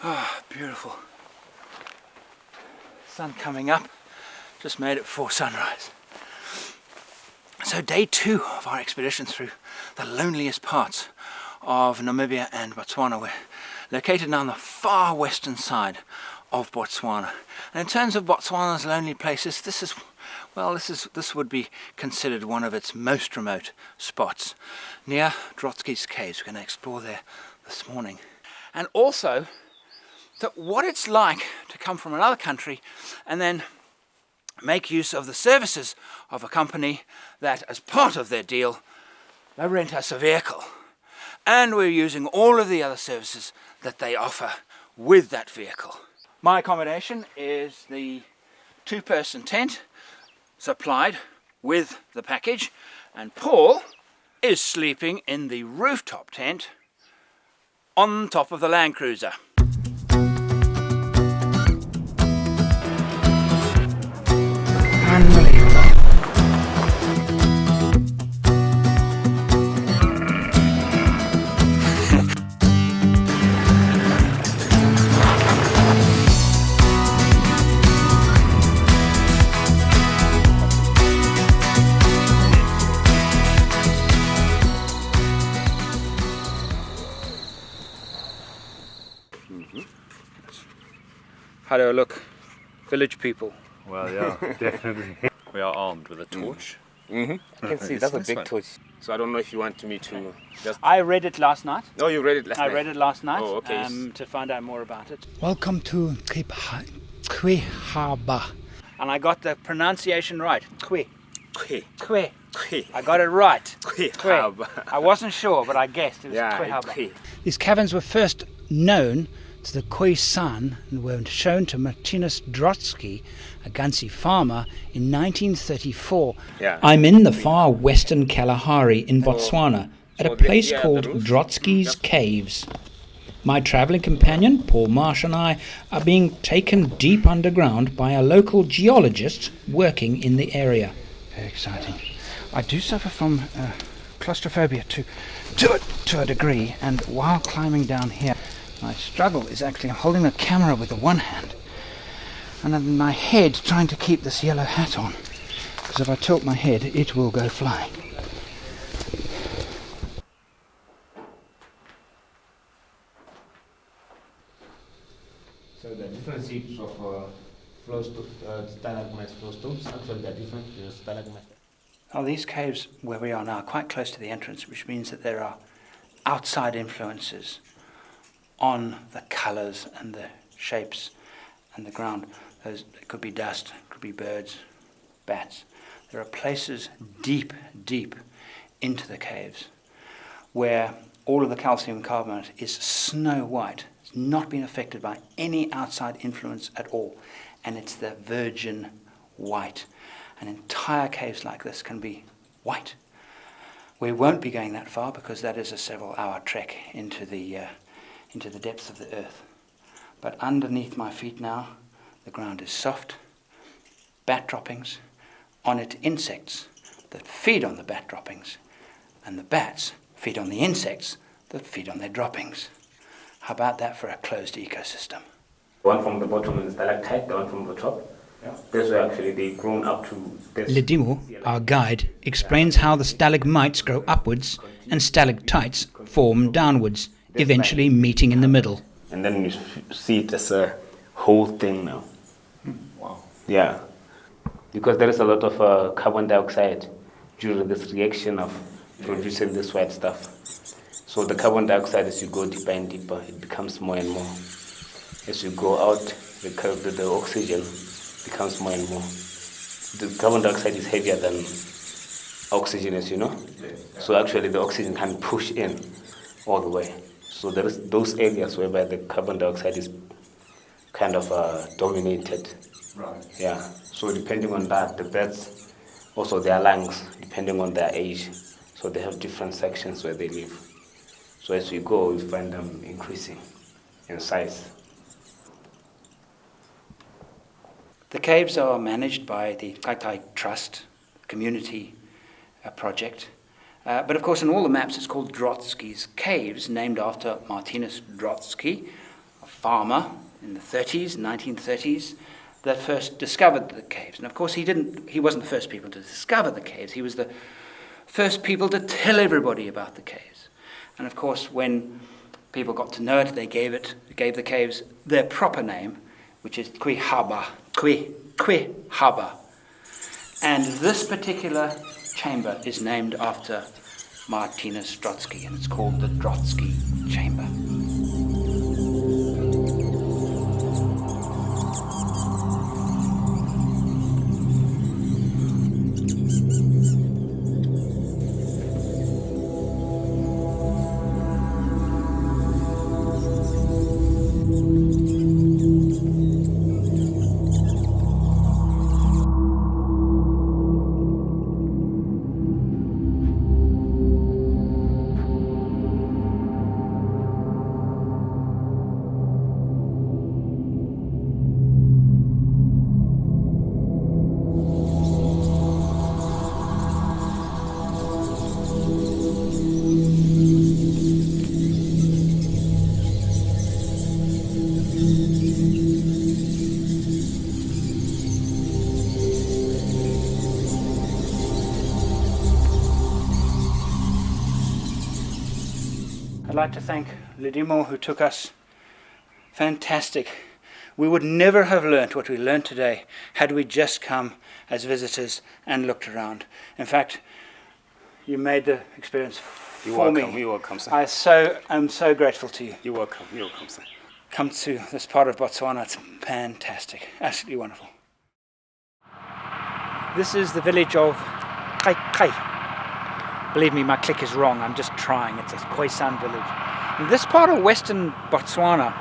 Ah, beautiful. Sun coming up, just made it before sunrise. So day 2 of our expedition through the loneliest parts of Namibia and Botswana. We're located on the far western side of Botswana. And in terms of Botswana's lonely places, this would be considered one of its most remote spots, near Drotsky's caves. We're going to explore there this morning. And also, what it's like to come from another country and then make use of the services of a company that, as part of their deal, they rent us a vehicle. And we're using all of the other services that they offer with that vehicle. My accommodation is the 2-person tent supplied with the package, and Paul is sleeping in the rooftop tent on top of the Land Cruiser. Unbelievable. How do I look? Village people. Well, yeah, definitely. We are armed with a torch. I can see that's a big torch. So I don't know if you want me to just... I read it last night. Oh, you read it last night? I read it last night. Oh, okay. To find out more about it. Welcome to Kwehaba. And I got the pronunciation right. Kwe. Kwe. Kwe. Kwe. I got it right. Kwehaba. I wasn't sure, but I guessed it was Yeah, Kwehaba. Kwe. These caverns were first known to the Khoisan and were shown to Martinus Drotsky, a Gansi farmer, in 1934. Yeah. I'm in the far western Kalahari in Botswana at a place called Drotsky's Caves. My travelling companion, Paul Marsh, and I are being taken deep underground by a local geologist working in the area. Very exciting. I do suffer from claustrophobia to a degree, and while climbing down here, my struggle is actually holding the camera with the one hand and in my head trying to keep this yellow hat on, because if I tilt my head it will go flying. So the different shapes of stalagmites, flowstones, actually they're different stalagmites. Oh, these caves where we are now are quite close to the entrance, which means that there are outside influences on the colours and the shapes and the ground. It could be dust, it could be birds, bats. There are places deep, deep into the caves where all of the calcium carbonate is snow white. It's not been affected by any outside influence at all. And it's the virgin white. And entire caves like this can be white. We won't be going that far because that is a several-hour trek into the depths of the earth. But underneath my feet now, the ground is soft, bat droppings, on it insects that feed on the bat droppings, and the bats feed on the insects that feed on their droppings. How about that for a closed ecosystem? One from the bottom is stalactite, the one from the top. Yeah. This way actually they've grown up to this. Ledimo, our guide, explains how the stalagmites grow upwards and stalactites form downwards, eventually meeting in the middle. And then you see it as a whole thing now. Wow. Yeah. Because there is a lot of carbon dioxide during this reaction of producing this white stuff. So the carbon dioxide, as you go deeper and deeper, it becomes more and more. As you go out, the oxygen becomes more and more. The carbon dioxide is heavier than oxygen, as you know. So actually the oxygen can push in all the way. So there is those areas whereby the carbon dioxide is kind of dominated. Right. Yeah. So depending on that, the birds, also their lungs, depending on their age, so they have different sections where they live. So as we go, we find them increasing in size. The caves are managed by the Kaikai Trust community project. But of course, in all the maps, it's called Drotsky's Caves, named after Martinus Drotsky, a farmer in the 1930s, that first discovered the caves. And of course he wasn't the first people to discover the caves, he was the first people to tell everybody about the caves. And of course when people got to know it, they gave the caves their proper name, which is Quihaba. And this particular chamber is named after Martinus Drotsky, and it's called the Drotsky Chamber. I'd like to thank Ludimo, who took us. Fantastic. We would never have learnt what we learnt today had we just come as visitors and looked around. In fact, you made the experience for me. You're welcome, sir. I'm so grateful to you. You're welcome, sir. Come to this part of Botswana, it's fantastic, absolutely wonderful. This is the village of Kai. Believe me, my click is wrong, I'm just trying. It's a Khoisan village. And this part of western Botswana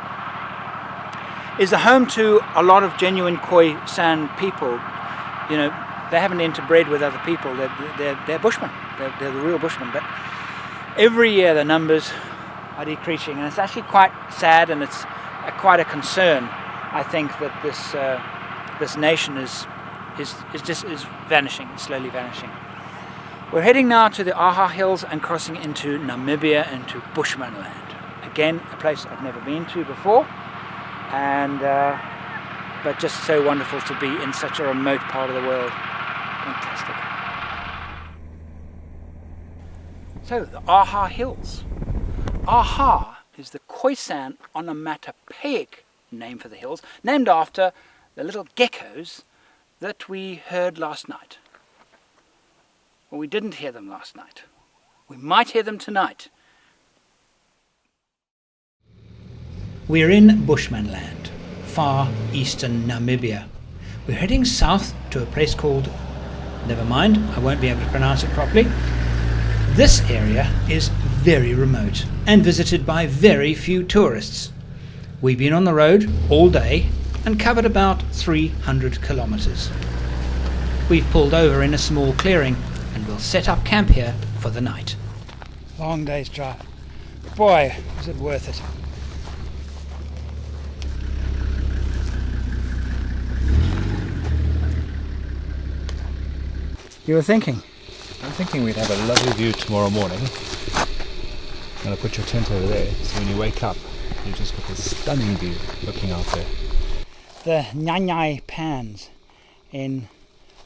is the home to a lot of genuine Khoisan people. You know, they haven't interbred with other people, they're Bushmen, they're the real Bushmen. But every year the numbers are decreasing, and it's actually quite sad, and it's quite a concern, I think, that this nation is vanishing, it's slowly vanishing. We're heading now to the Aha Hills and crossing into Namibia, into Bushmanland. Again, a place I've never been to before, and but just so wonderful to be in such a remote part of the world. Fantastic. So, the Aha Hills. Aha is the Khoisan onomatopoeic name for the hills, named after the little geckos that we heard last night. Well, we didn't hear them last night. We might hear them tonight. We're in Bushmanland, far eastern Namibia. We're heading south to a place called, never mind, I won't be able to pronounce it properly. This area is very remote and visited by very few tourists. We've been on the road all day and covered about 300 kilometers. We've pulled over in a small clearing and we'll set up camp here for the night. Long day's drive. Boy, is it worth it. You were thinking? I'm thinking we'd have a lovely view tomorrow morning. I'm going to put your tent over there, so when you wake up, you've just got this stunning view looking out there. The Nyanyai Pans in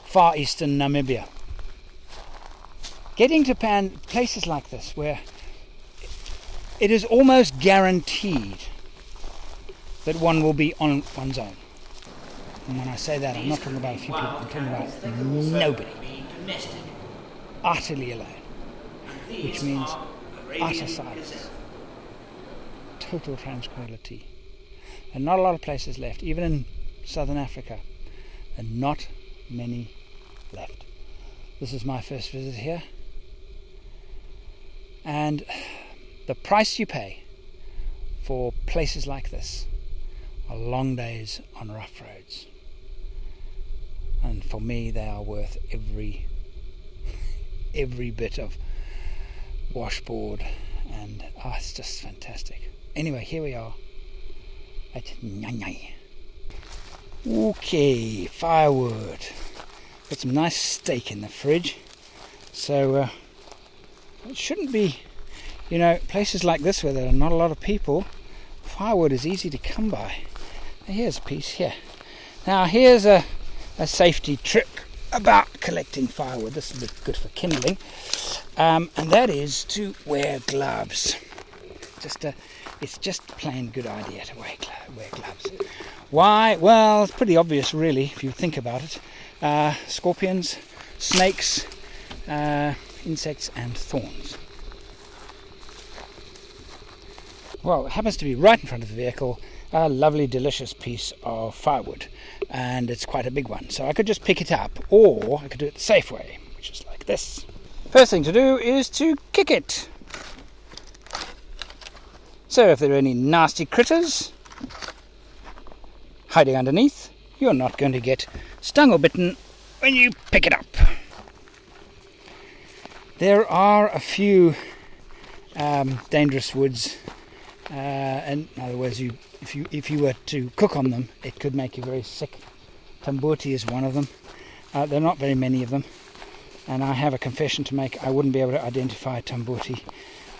far eastern Namibia. Getting to places like this where it is almost guaranteed that one will be on one's own. And when I say that, I'm not talking about a few people, I'm talking about nobody. Utterly alone. Which means utter silence. Total tranquility. And not a lot of places left, even in southern Africa. And not many left. This is my first visit here. And the price you pay for places like this are long days on rough roads. And for me, they are worth every bit of washboard, and it's just fantastic. Anyway, here we are at Nyanyai. Okay, firewood. Got some nice steak in the fridge. So it shouldn't be, places like this where there are not a lot of people, firewood is easy to come by. Here's a piece here. Now here's a safety trick about collecting firewood. This is good for kindling, and that is to wear gloves. It's just a plain good idea to wear gloves. Why? Well, it's pretty obvious really if you think about it. Scorpions, snakes, insects and thorns. Well, it happens to be right in front of the vehicle, a lovely delicious piece of firewood, and it's quite a big one, so I could just pick it up, or I could do it the safe way, which is like this. First thing to do is to kick it. So if there are any nasty critters hiding underneath, you're not going to get stung or bitten when you pick it up. There are a few dangerous woods, and in other words, if you were to cook on them, it could make you very sick. Tambuti is one of them. There are not very many of them, and I have a confession to make. I wouldn't be able to identify Tambuti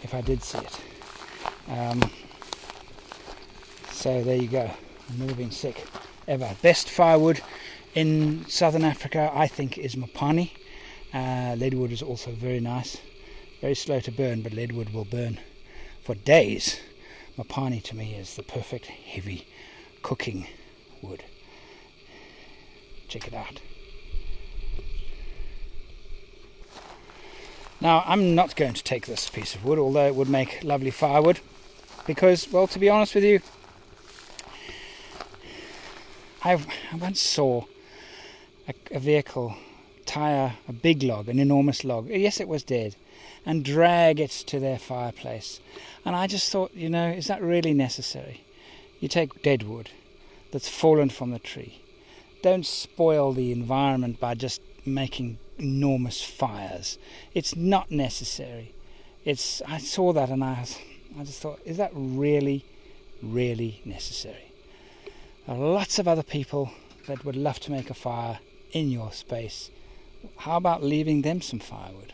if I did see it. So there you go. I've never been sick ever. Best firewood in southern Africa, I think, is Mopani. Leadwood is also very nice. Very slow to burn, but leadwood will burn for days. Mopani to me is the perfect heavy cooking wood. Check it out. Now, I'm not going to take this piece of wood, although it would make lovely firewood, because, well, to be honest with you, I once saw a vehicle tie a big log, an enormous log, yes, it was dead, and drag it to their fireplace. And I just thought, is that really necessary? You take dead wood that's fallen from the tree. Don't spoil the environment by just making enormous fires. It's not necessary. I saw that and I just thought, is that really, really necessary? There are lots of other people that would love to make a fire in your space. How about leaving them some firewood?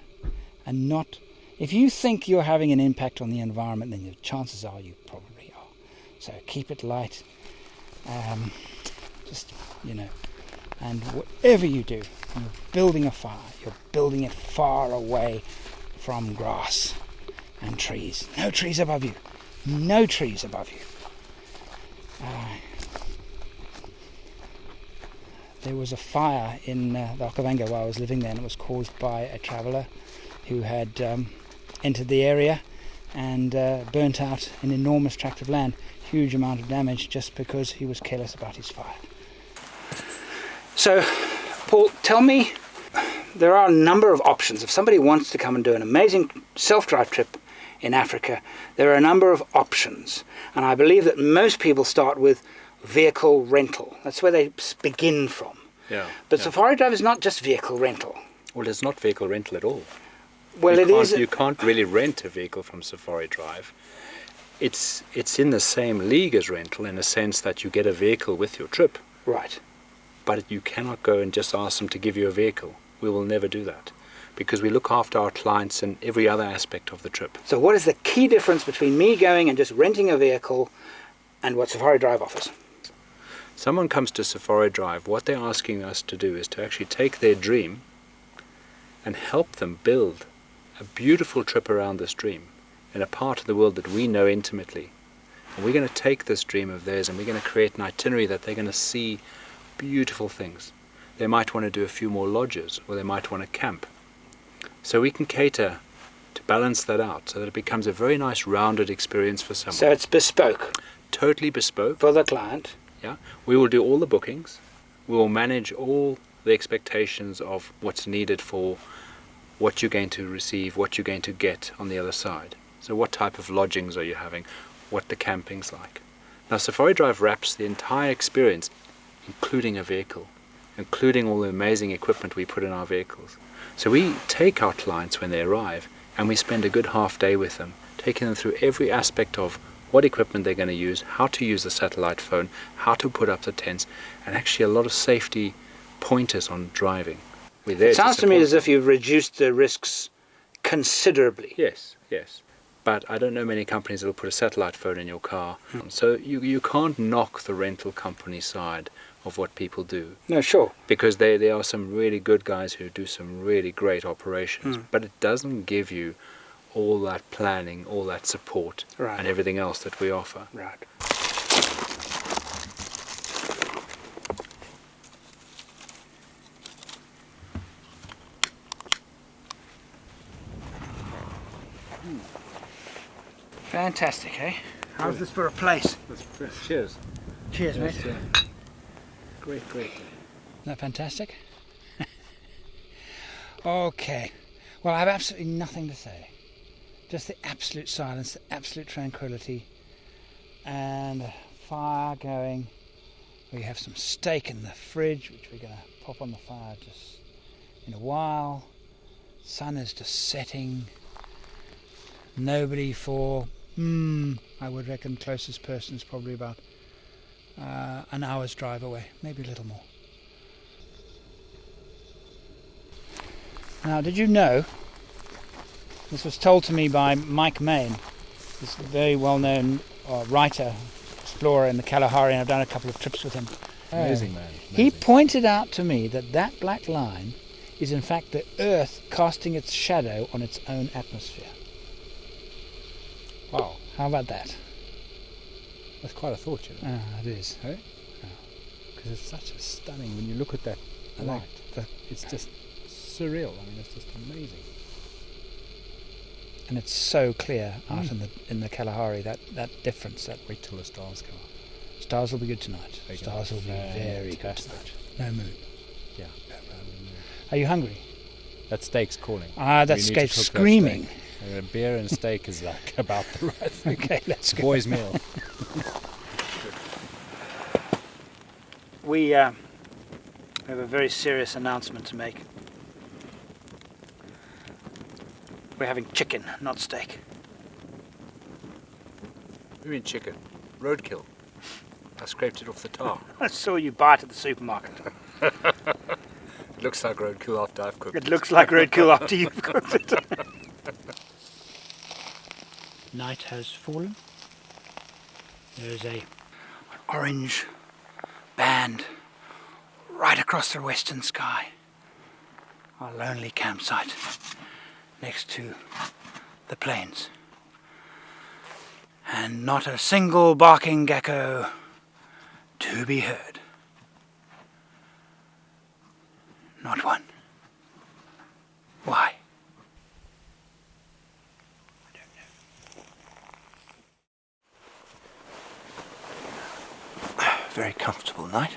And not, if you think you're having an impact on the environment, then the chances are you probably are. So keep it light. And whatever you do, when you're building a fire, you're building it far away from grass and trees. No trees above you. No trees above you. There was a fire in the Okavango while I was living there, and it was caused by a traveller who had entered the area and burnt out an enormous tract of land, huge amount of damage, just because he was careless about his fire. So, Paul, tell me, there are a number of options. If somebody wants to come and do an amazing self-drive trip in Africa, there are a number of options, and I believe that most people start with vehicle rental. That's where they begin from. Yeah. But Safari Drive is not just vehicle rental. Well, it's not vehicle rental at all. Well, You can't really rent a vehicle from Safari Drive. It's in the same league as rental in a sense that you get a vehicle with your trip. Right. But you cannot go and just ask them to give you a vehicle. We will never do that, because we look after our clients in every other aspect of the trip. So what is the key difference between me going and just renting a vehicle and what Safari Drive offers? Someone comes to Safari Drive, what they're asking us to do is to actually take their dream and help them build a beautiful trip around this dream in a part of the world that we know intimately. And we're going to take this dream of theirs and we're going to create an itinerary that they're going to see beautiful things. They might want to do a few more lodges, or they might want to camp. So we can cater to balance that out so that it becomes a very nice rounded experience for someone. So it's bespoke. Totally bespoke. For the client. Yeah. We will do all the bookings. We will manage all the expectations of what's needed for what you're going to receive, what you're going to get on the other side. So what type of lodgings are you having, what the camping's like. Now Safari Drive wraps the entire experience, including a vehicle, including all the amazing equipment we put in our vehicles. So we take our clients when they arrive and we spend a good half day with them, taking them through every aspect of what equipment they're going to use, how to use the satellite phone, how to put up the tents, and actually a lot of safety pointers on driving. It sounds to me as if you've reduced the risks considerably. Yes, yes. but I don't know many companies that will put a satellite phone in your car. So you can't knock the rental company side of what people do. No, sure. Because there are some really good guys who do some really great operations, but it doesn't give you all that planning, all that support, and everything else that we offer. Right. Fantastic, eh? How's this for a place? Cheers. Cheers, mate. Great. Isn't that fantastic? Okay. Well, I have absolutely nothing to say. Just the absolute silence, the absolute tranquility, and a fire going. We have some steak in the fridge, which we're going to pop on the fire just in a while. Sun is just setting. Nobody for, I would reckon closest person is probably about an hour's drive away, maybe a little more. Now, did you know, this was told to me by Mike Main, this very well-known writer, explorer in the Kalahari, and I've done a couple of trips with him. Amazing man. Amazing. He pointed out to me that black line is in fact the Earth casting its shadow on its own atmosphere. Wow. How about that? That's quite a thought, you know. It is. Hey? Because it's such a stunning, when you look at that light, it's just surreal. I mean, it's just amazing. And it's so clear out in the Kalahari, that difference. Wait till the stars come up. Stars will be good tonight. Stars will be very good tonight. No moon. Yeah. Are you hungry? That steak's calling. That steak's screaming. A beer and steak is like about the right thing. Okay, let's go. Boys' meal. We have a very serious announcement to make. We're having chicken, not steak. What do you mean chicken? Roadkill. I scraped it off the tar. I saw you buy it at the supermarket. It looks like roadkill after I've cooked it. It looks like roadkill after you've cooked it. Night has fallen. There's an orange band right across the western sky. Our lonely campsite next to the plains. And not a single barking gecko to be heard. Not one. Why? Very comfortable night.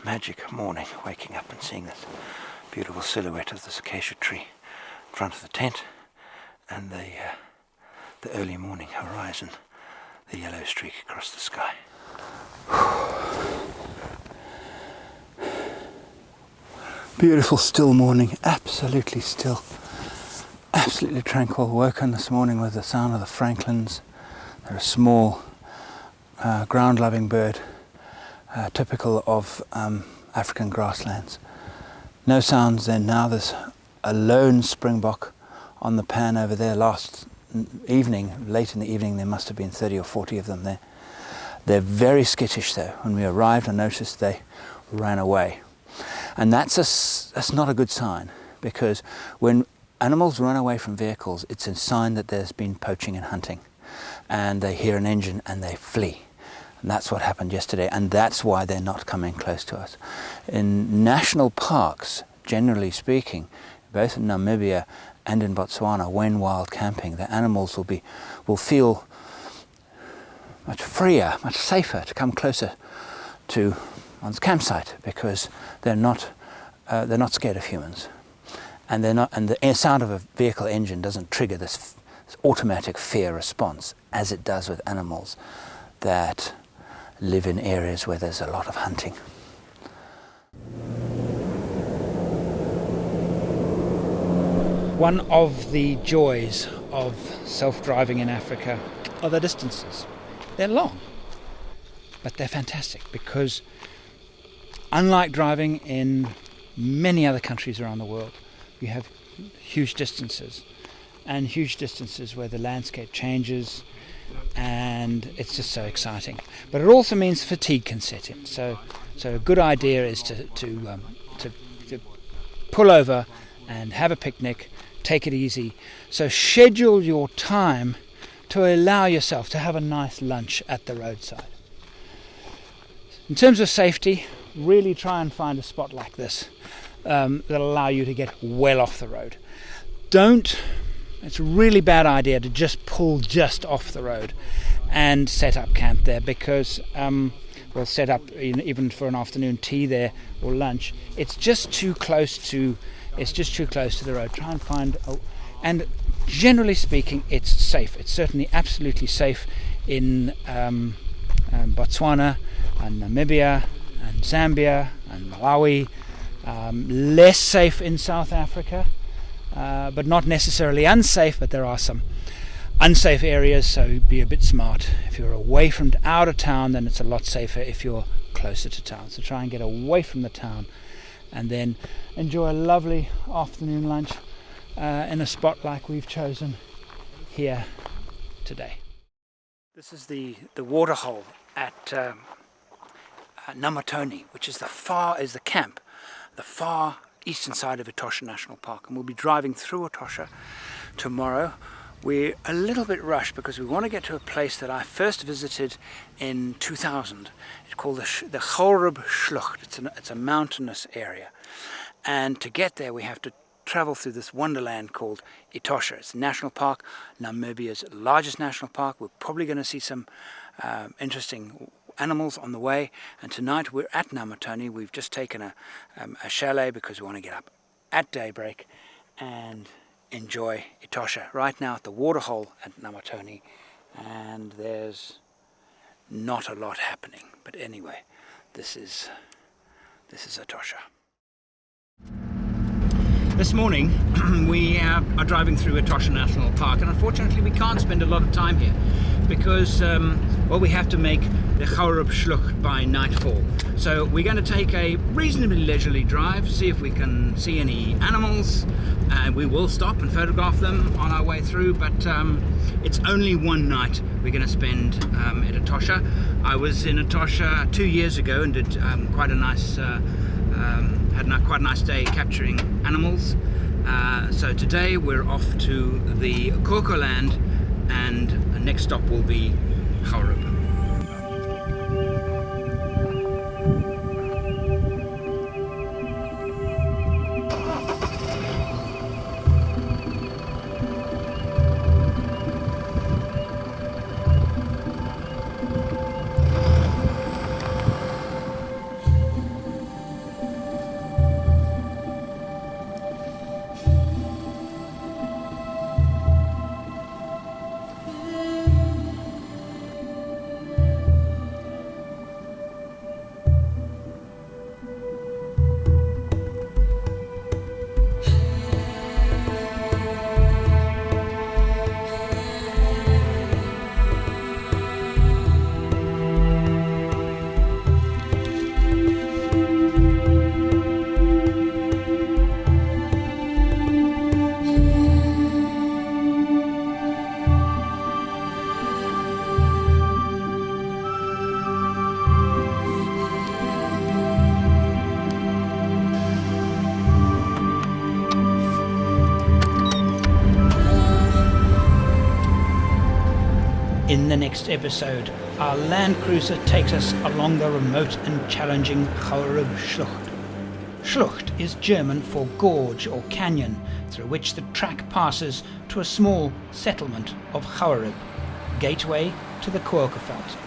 Magic morning, waking up and seeing this beautiful silhouette of the acacia tree in front of the tent, and the early morning horizon, the yellow streak across the sky. Beautiful still morning, absolutely still, absolutely tranquil. Woken this morning with the sound of the francolins. They're a small ground-loving bird, typical of African grasslands. No sounds then now. There's a lone springbok on the pan over there. Last evening, late in the evening, there must have been 30 or 40 of them there. They're very skittish though. When we arrived, I noticed they ran away. And that's not a good sign, because when animals run away from vehicles, it's a sign that there's been poaching and hunting. And they hear an engine and they flee. And that's what happened yesterday, and that's why they're not coming close to us. In national parks, generally speaking, both in Namibia and in Botswana, when wild camping, the animals will feel much freer, much safer to come closer to one's campsite, because they're not scared of humans, and the sound of a vehicle engine doesn't trigger this automatic fear response as it does with animals that live in areas where there's a lot of hunting. One of the joys of self-driving in Africa are the distances. They're long, but they're fantastic, because unlike driving in many other countries around the world, you have huge distances, and huge distances where the landscape changes, and it's just so exciting. But it also means fatigue can set in. So a good idea is to pull over and have a picnic, take it easy. So schedule your time to allow yourself to have a nice lunch at the roadside. In terms of safety, really try and find a spot like this that'll allow you to get well off the road. It's a really bad idea to just pull just off the road and set up camp there, because we'll set up even for an afternoon tea there or lunch. It's just too close to the road. Try and find and generally speaking, it's safe. It's certainly absolutely safe in Botswana and Namibia and Zambia and Malawi. Less safe in South Africa, but not necessarily unsafe, but there are some unsafe areas, so be a bit smart. If you're away from out of town, then it's a lot safer if you're closer to town. So try and get away from the town and then enjoy a lovely afternoon lunch in a spot like we've chosen here today. This is the waterhole at Namatoni, which is the camp, the far eastern side of Etosha National Park, and we'll be driving through Etosha tomorrow. We're a little bit rushed because we want to get to a place that I first visited in 2000. It's called the Chorub Schlucht. It's a mountainous area, and to get there we have to travel through this wonderland called Etosha. It's a national park, Namibia's largest national park. We're probably going to see some interesting animals on the way, and tonight we're at Namatoni. We've just taken a chalet because we want to get up at daybreak and enjoy Etosha. Right now at the waterhole at Namatoni, and there's not a lot happening, but anyway, this is Etosha. This morning we are driving through Etosha National Park, and unfortunately we can't spend a lot of time here because we have to make the Chorub Schlucht by nightfall. So we're going to take a reasonably leisurely drive, see if we can see any animals, and we will stop and photograph them on our way through, but it's only one night we're going to spend at Etosha. I was in Etosha 2 years ago and did quite a nice quite a nice day capturing animals. So today we're off to the Kokoland, and the next stop will be Chorub. In the next episode, our land cruiser takes us along the remote and challenging Chorub Schlucht. Schlucht is German for gorge or canyon, through which the track passes to a small settlement of Chorub, gateway to the Keukenveld.